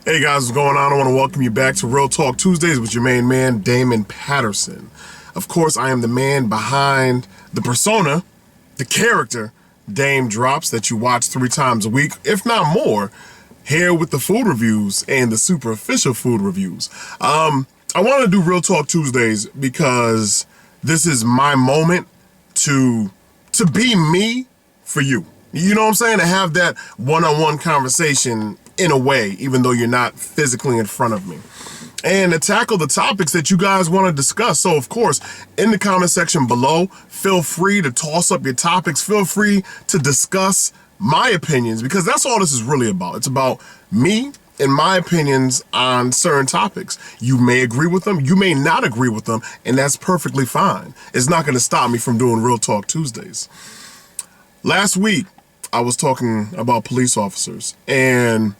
Hey guys, what's going on? I want to welcome you back to Real Talk Tuesdays with your main man, Damon Patterson. Of course, I am the man behind the persona, the character, Daym drops that you watch 3 times a week, if not more, here with the food reviews and the super official food reviews. I want to do Real Talk Tuesdays because this is my moment to be me for you. You know what I'm saying? To have that one-on-one conversation in a way, even though you're not physically in front of me. And to tackle the topics that you guys want to discuss. So, of course, in the comment section below, feel free to toss up your topics. Feel free to discuss my opinions, because that's all this is really about. It's about me and my opinions on certain topics. You may agree with them, you may not agree with them, and that's perfectly fine. It's not going to stop me from doing Real Talk Tuesdays. Last week, I was talking about police officers, and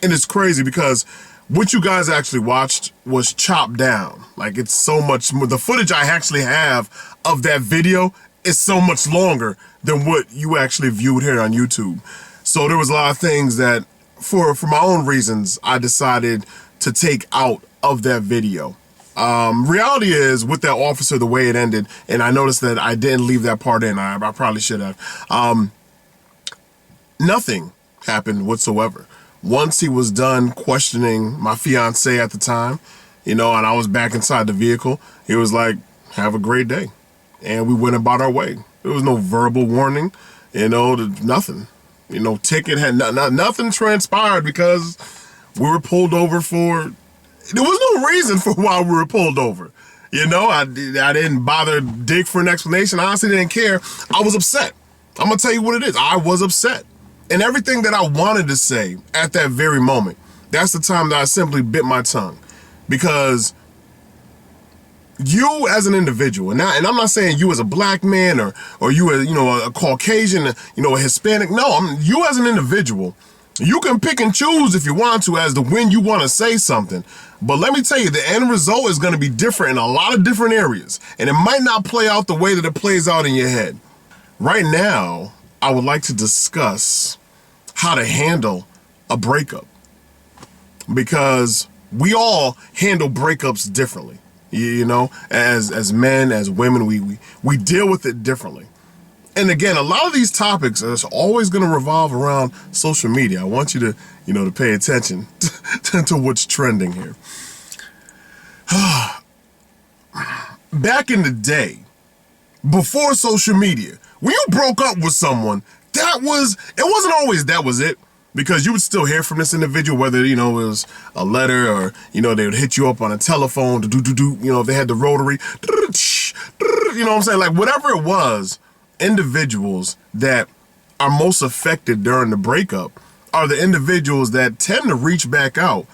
it's crazy because what you guys actually watched was chopped down. Like, it's so much more. The footage I actually have of that video is so much longer than what you actually viewed here on YouTube. So there was a lot of things that, for my own reasons, I decided to take out of that video. Reality is, with that officer, the way it ended, and I noticed that I didn't leave that part in. I probably should have. Nothing happened whatsoever. Once he was done questioning my fiance at the time, and I was back inside the vehicle, he was like, "Have a great day." And we went about our way. There was no verbal warning, nothing. Ticket had nothing transpired because we were pulled over for, there was no reason for why we were pulled over. I didn't bother dig for an explanation. I honestly didn't care. I was upset. I'm gonna tell you what it is. I was upset. And everything that I wanted to say at that very moment, that's the time that I simply bit my tongue. Because you as an individual, and I'm not saying you as a black man or you as, a Caucasian, a Hispanic. No, you as an individual, you can pick and choose if you want to as to when you want to say something. But let me tell you, the end result is going to be different in a lot of different areas. And it might not play out the way that it plays out in your head. Right now, I would like to discuss how to handle a breakup, because we all handle breakups differently. As men, as women, we deal with it differently. And again, a lot of these topics are always going to revolve around social media. I want you to, to pay attention to what's trending here. Back in the day, before social media, when you broke up with someone, it wasn't always that was it, because you would still hear from this individual, whether, it was a letter or, they would hit you up on a telephone to if they had the rotary, what I'm saying? Like, whatever it was, individuals that are most affected during the breakup are the individuals that tend to reach back out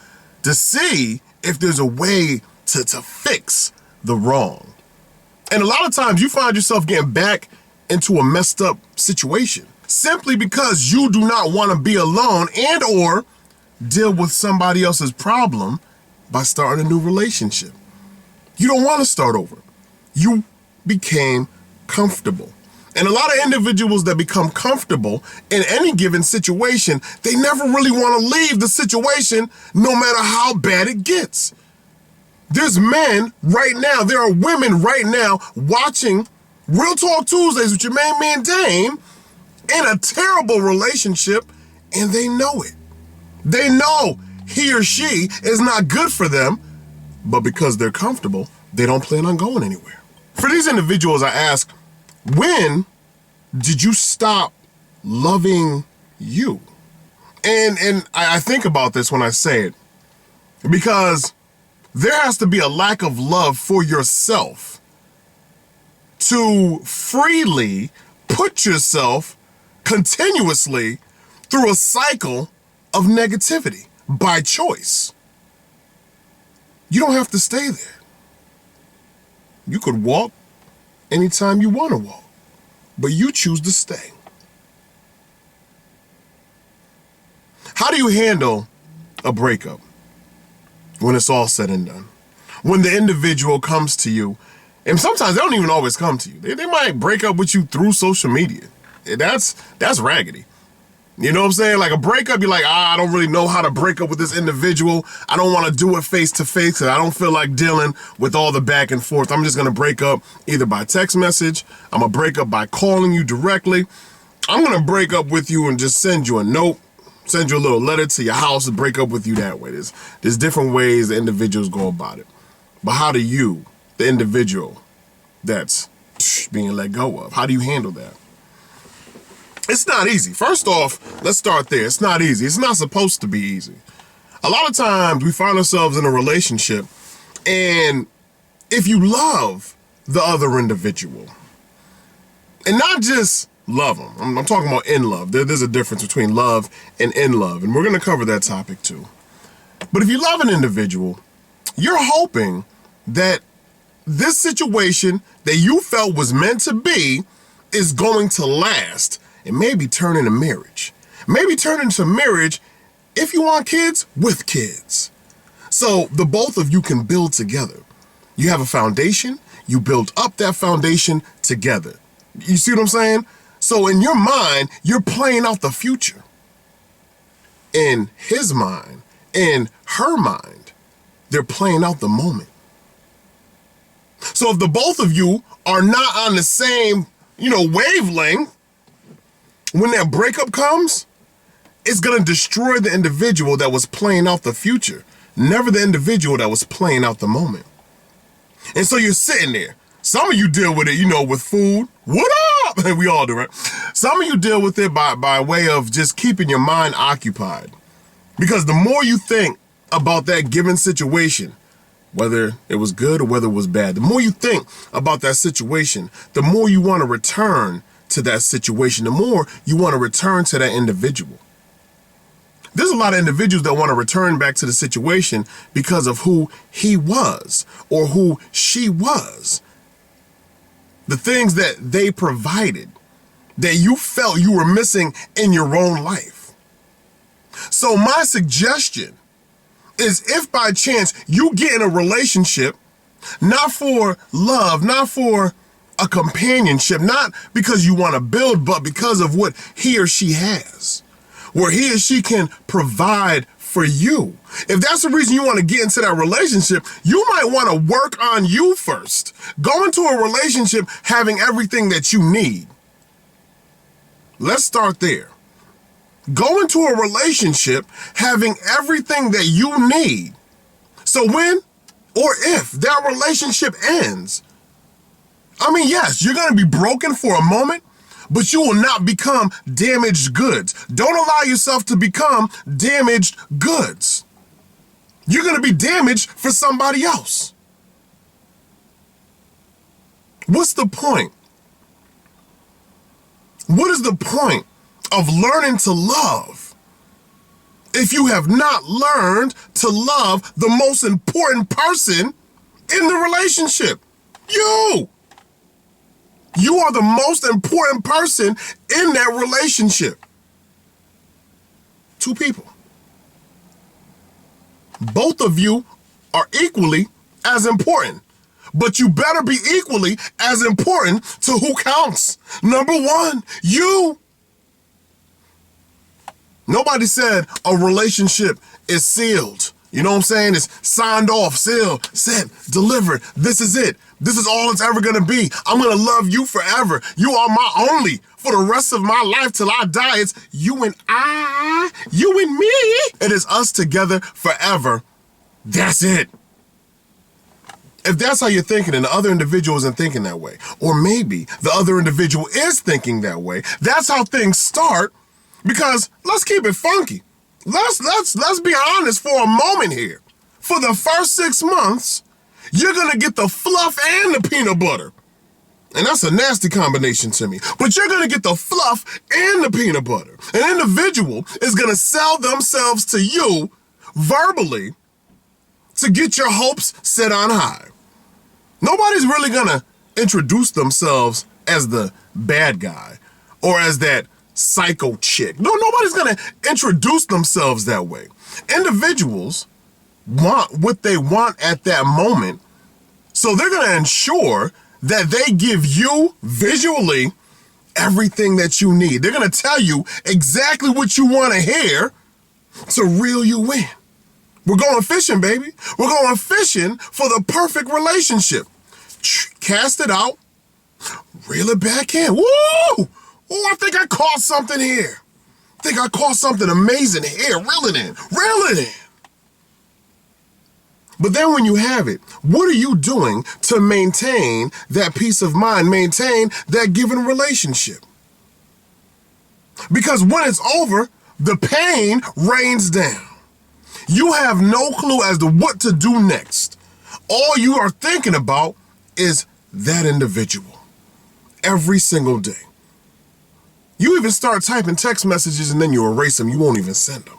to see if there's a way to fix the wrong. And a lot of times you find yourself getting back into a messed up situation simply because you do not want to be alone and or deal with somebody else's problem by starting a new relationship. You don't want to start over. You became comfortable. And a lot of individuals that become comfortable in any given situation, they never really want to leave the situation no matter how bad it gets. There's men right now, there are women right now watching Real Talk Tuesdays with your main man Daym in a terrible relationship, and they know it. They know he or she is not good for them, but because they're comfortable, they don't plan on going anywhere. For these individuals, I ask, when did you stop loving you? And I think about this when I say it, because there has to be a lack of love for yourself to freely put yourself continuously through a cycle of negativity by choice. You don't have to stay there. You could walk anytime you want to walk, but you choose to stay. How do you handle a breakup when it's all said and done? When the individual comes to you, and sometimes they don't even always come to you. They might break up with you through social media. That's raggedy. You know what I'm saying? Like a breakup, you're like, I don't really know how to break up with this individual. I don't want to do it face to face because I don't feel like dealing with all the back and forth. I'm just going to break up either by text message. I'm going to break up by calling you directly. I'm going to break up with you and just send you a note, send you a little letter to your house and break up with you that way. There's different ways the individuals go about it. But how do you, the individual that's being let go of, how do you handle that? It's not easy. First off, let's start there. It's not easy. It's not supposed to be easy. A lot of times we find ourselves in a relationship, and if you love the other individual, and not just love them, I'm talking about in love. There's a difference between love and in love, and we're going to cover that topic too. But if you love an individual, you're hoping that this situation that you felt was meant to be is going to last. And maybe turn into marriage. Maybe turn into marriage, if you want kids, with kids. So the both of you can build together. You have a foundation, you build up that foundation together. You see what I'm saying? So in your mind, you're playing out the future. In his mind, in her mind, they're playing out the moment. So if the both of you are not on the same, wavelength, when that breakup comes, it's going to destroy the individual that was playing out the future, never the individual that was playing out the moment. And so you're sitting there. Some of you deal with it, with food. What up? We all do, right? Some of you deal with it by way of just keeping your mind occupied. Because the more you think about that given situation, whether it was good or whether it was bad, the more you think about that situation, the more you want to return to that situation, the more you want to return to that individual. There's a lot of individuals that want to return back to the situation because of who he was or who she was. The things that they provided that you felt you were missing in your own life. So my suggestion is, if by chance you get in a relationship, not for love, not for a companionship, not because you want to build, but because of what he or she has, where he or she can provide for you. If that's the reason you want to get into that relationship, you might want to work on you first. Go into a relationship having everything that you need. Let's start there. Go into a relationship having everything that you need. So when or if that relationship ends, yes, you're going to be broken for a moment, but you will not become damaged goods. Don't allow yourself to become damaged goods. You're going to be damaged for somebody else. What's the point? What is the point of learning to love if you have not learned to love the most important person in the relationship? You! You are the most important person in that relationship. Two people. Both of you are equally as important, but you better be equally as important to who counts. Number one, you. Nobody said a relationship is sealed. You know what I'm saying? It's signed off, sealed, sent, delivered. This is it. This is all it's ever going to be. I'm going to love you forever. You are my only for the rest of my life till I die. It's you and I, you and me. It is us together forever. That's it. If that's how you're thinking and the other individual isn't thinking that way, or maybe the other individual is thinking that way, that's how things start. Because let's keep it funky. Let's be honest for a moment here. For the first 6 months, you're gonna get the fluff and the peanut butter. And that's a nasty combination to me. But you're gonna get the fluff and the peanut butter. An individual is gonna sell themselves to you verbally to get your hopes set on high. Nobody's really gonna introduce themselves as the bad guy or as that psycho chick. No, nobody's gonna introduce themselves that way. Individuals want what they want at that moment, so they're gonna ensure that they give you visually everything that you need. They're going to tell you exactly what you want to hear to reel you in. We're going fishing, baby. We're going fishing for the perfect relationship. Cast it out, reel it back in. Woo! Oh, I think I caught something here. I think I caught something amazing here. Reel it in. Reel it in. But then when you have it, what are you doing to maintain that peace of mind, maintain that given relationship? Because when it's over, the pain rains down. You have no clue as to what to do next. All you are thinking about is that individual every single day. You even start typing text messages and then you erase them. You won't even send them.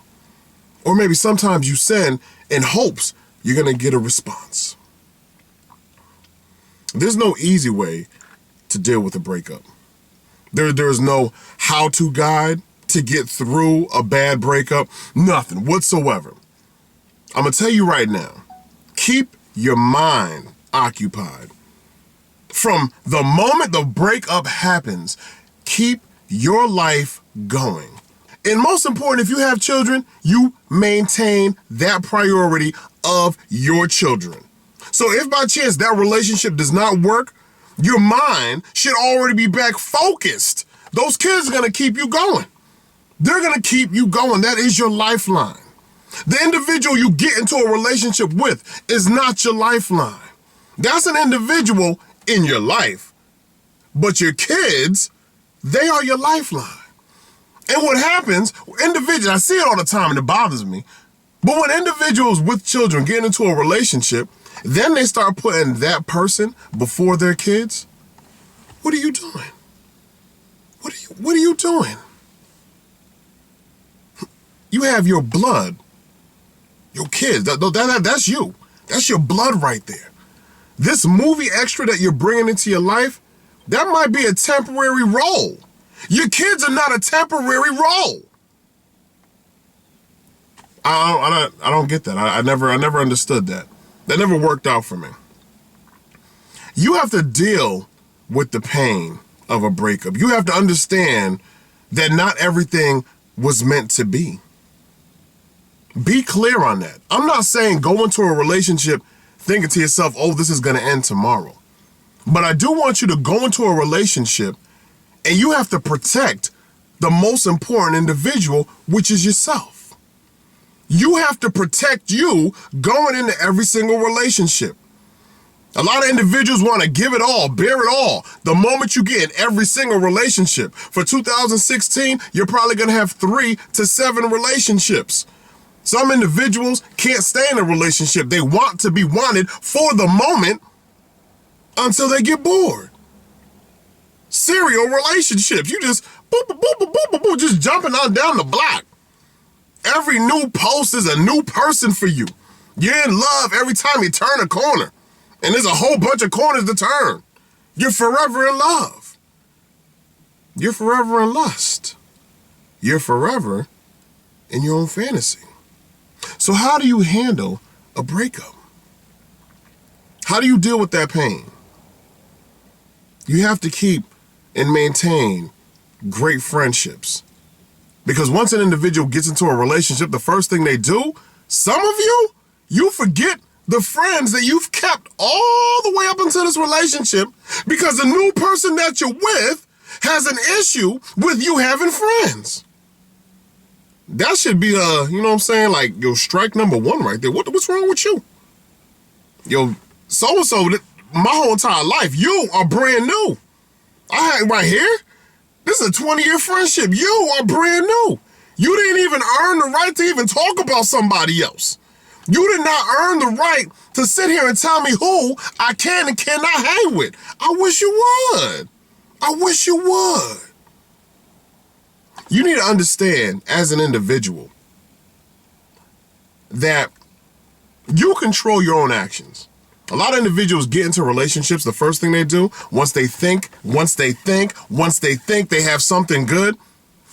Or maybe sometimes you send in hopes you're going to get a response. There's no easy way to deal with a breakup. There's no how-to guide to get through a bad breakup. Nothing whatsoever. I'm going to tell you right now, keep your mind occupied. From the moment the breakup happens, keep your life going. And most important, if you have children, you maintain that priority of your children. So if by chance that relationship does not work, your mind should already be back focused. Those kids are going to keep you going. They're going to keep you going. That is your lifeline. The individual you get into a relationship with is not your lifeline. That's an individual in your life. But your kids, they are your lifeline. And what happens, individuals, I see it all the time and it bothers me, but when individuals with children get into a relationship, then they start putting that person before their kids. What are you doing? What are you doing? You have your blood, your kids, that's you. That's your blood right there. This movie extra that you're bringing into your life, that might be a temporary role. Your kids are not a temporary role. I don't get that. I never understood that. That never worked out for me. You have to deal with the pain of a breakup. You have to understand that not everything was meant to be. Be clear on that. I'm not saying go into a relationship thinking to yourself, oh, this is going to end tomorrow. But I do want you to go into a relationship and you have to protect the most important individual, which is yourself. You have to protect you going into every single relationship. A lot of individuals want to give it all, bear it all, the moment you get in every single relationship. For 2016, you're probably going to have 3 to 7 relationships. Some individuals can't stay in a relationship. They want to be wanted for the moment until they get bored. Serial relationships. You just boop, boop, boop, boop, boop, boop, just jumping on down the block. Every new post is a new person for you. You're in love every time you turn a corner. And there's a whole bunch of corners to turn. You're forever in love. You're forever in lust. You're forever in your own fantasy. So how do you handle a breakup? How do you deal with that pain? You have to keep and maintain great friendships. Because once an individual gets into a relationship, the first thing they do, some of you forget the friends that you've kept all the way up until this relationship because the new person that you're with has an issue with you having friends. That should be, you know what I'm saying? Like, yo, strike number 1 right there. What's wrong with you? Yo, so-and-so, my whole entire life, you are brand new. I had right here, this is a 20-year friendship. You are brand new. You didn't even earn the right to even talk about somebody else. You did not earn the right to sit here and tell me who I can and cannot hang with. I wish you would. I wish you would. You need to understand as an individual that you control your own actions. A lot of individuals get into relationships. The first thing they do, once they think they have something good,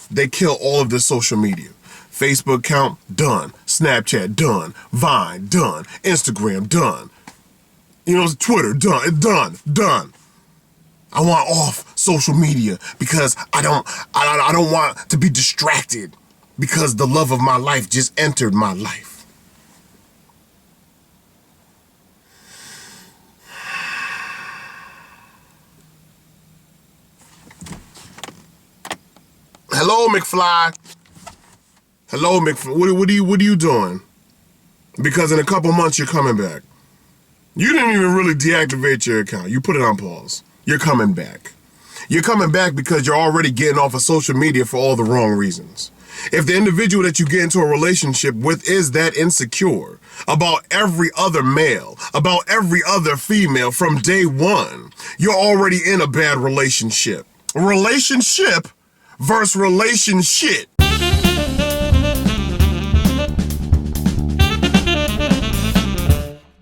they kill all of their social media. Facebook account, done. Snapchat, done. Vine, done. Instagram, done. You know, Twitter, done. I want off social media because I don't want to be distracted because the love of my life just entered my life. Hello, McFly. Hello, McFly. What are you doing? Because in a couple months you're coming back. You didn't even really deactivate your account. You put it on pause. You're coming back. You're coming back because you're already getting off of social media for all the wrong reasons. If the individual that you get into a relationship with is that insecure about every other male, about every other female from day one, you're already in a bad relationship. Relationship versus relationship.